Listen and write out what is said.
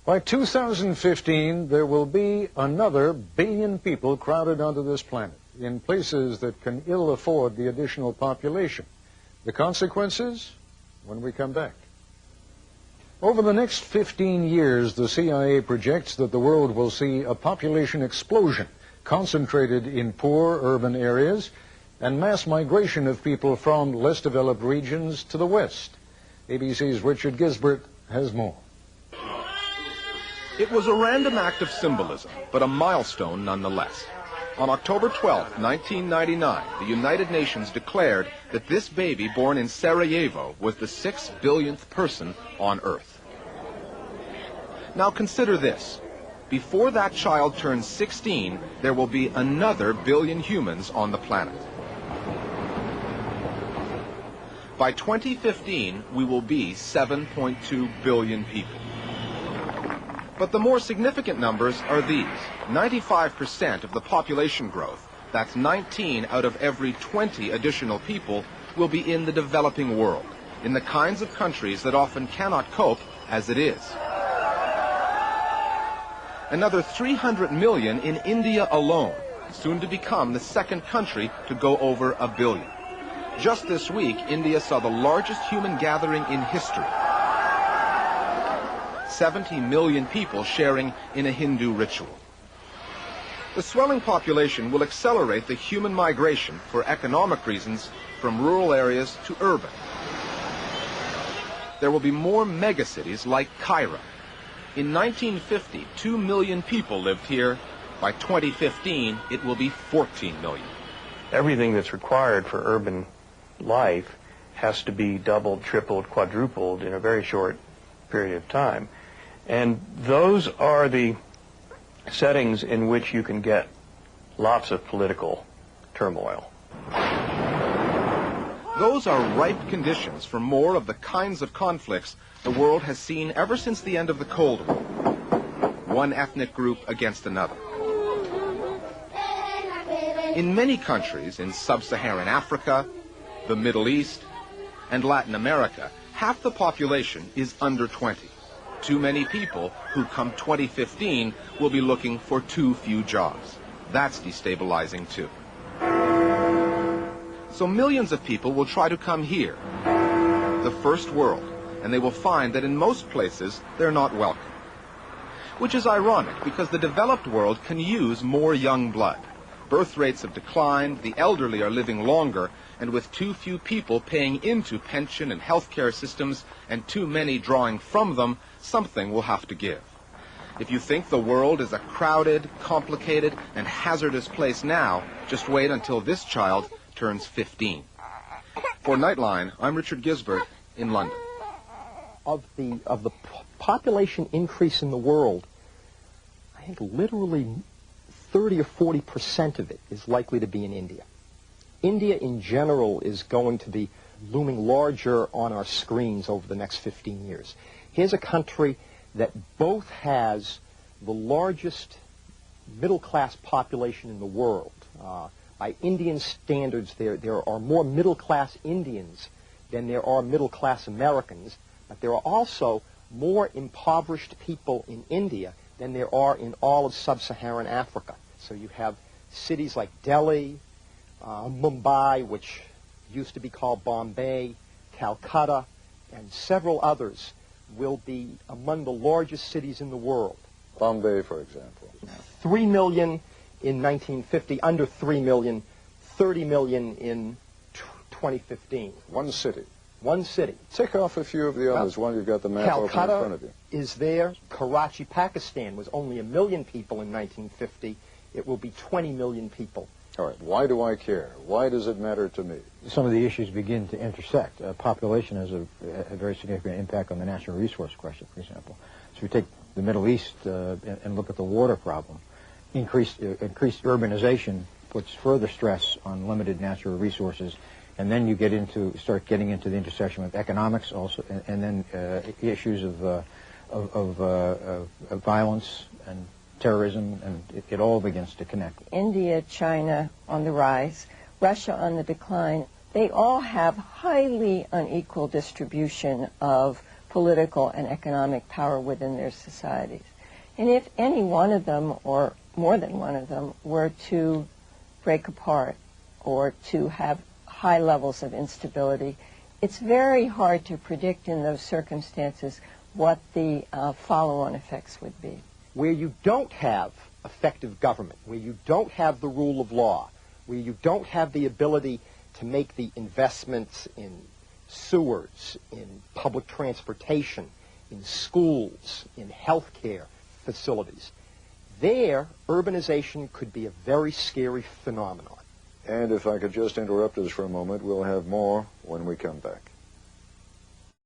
By 2015, there will be another billion people crowded onto this planet in places that can ill afford the additional population. The consequences? When we come back. Over the next 15 years, the CIA projects that the world will see a population explosion concentrated in poor urban areas and mass migration of people from less developed regions to the West. ABC's Richard Gisbert has more. It was a random act of symbolism, but a milestone nonetheless. On October 12, 1999, the United Nations declared that this baby born in Sarajevo was the 6 billionth person on Earth. Now consider this. Before that child turns 16, there will be another billion humans on the planet. By 2015, we will be 7.2 billion people. But the more significant numbers are these. 95% of the population growth, that's 19 out of every 20 additional people, will be in the developing world, in the kinds of countries that often cannot cope as it is. Another 300 million in India alone, soon to become the second country to go over a billion. Just this week, India saw the largest human gathering in history. 70 million people sharing in a Hindu ritual. The swelling population will accelerate the human migration for economic reasons from rural areas to urban. There will be more megacities like Cairo. In 1950, 2 million people lived here. By 2015, it will be 14 million. Everything that's required for urban life has to be doubled, tripled, quadrupled in a very short period of time. And those are the settings in which you can get lots of political turmoil. Those are ripe conditions for more of the kinds of conflicts the world has seen ever since the end of the Cold War. One ethnic group against another. In many countries in sub-Saharan Africa, the Middle East, and Latin America, half the population is under 20. Too many people who come 2015 will be looking for too few jobs. That's destabilizing too. So millions of people will try to come here, the first world, and they will find that in most places they're not welcome. Which is ironic because the developed world can use more young blood. Birth rates have declined, the elderly are living longer, and with too few people paying into pension and healthcare systems and too many drawing from them, something will have to give. If you think the world is a crowded, complicated, and hazardous place now, just wait until this child turns 15. For Nightline, I'm Richard Gisbert in London. Of the population increase in the world, I think literally 30 or 40% of it is likely to be in India. India in general is going to be looming larger on our screens over the next 15 years. Here's a country that both has the largest middle-class population in the world. By Indian standards, there are more middle-class Indians than there are middle-class Americans, but there are also more impoverished people in India than there are in all of sub-Saharan Africa. So you have cities like Delhi, Mumbai, which used to be called Bombay, Calcutta, and several others will be among the largest cities in the world. Bombay, for example. 3 million in 1950, under 3 million, 30 million in 2015. One city. One city. Tick off a few of the others while you've got the map open in front of Calcutta you. is there. Karachi, Pakistan was only 1 million people in 1950. It will be 20 million people. All right, why do I care? Why does it matter to me? Some of the issues begin to intersect. Population has a very significant impact on the natural resource question, for example. So we take the Middle East and look at the water problem. Increased urbanization puts further stress on limited natural resources, and then you start getting into the intersection with economics also, and then issues of violence and terrorism, and it all begins to connect. India, China on the rise, Russia on the decline. They all have highly unequal distribution of political and economic power within their societies. And if any one of them, or more than one of them, were to break apart or to have high levels of instability, it's very hard to predict in those circumstances what the follow-on effects would be. Where you don't have effective government, where you don't have the rule of law, where you don't have the ability to make the investments in sewers, in public transportation, in schools, in healthcare facilities, there, urbanization could be a very scary phenomenon. And if I could just interrupt us for a moment, we'll have more when we come back.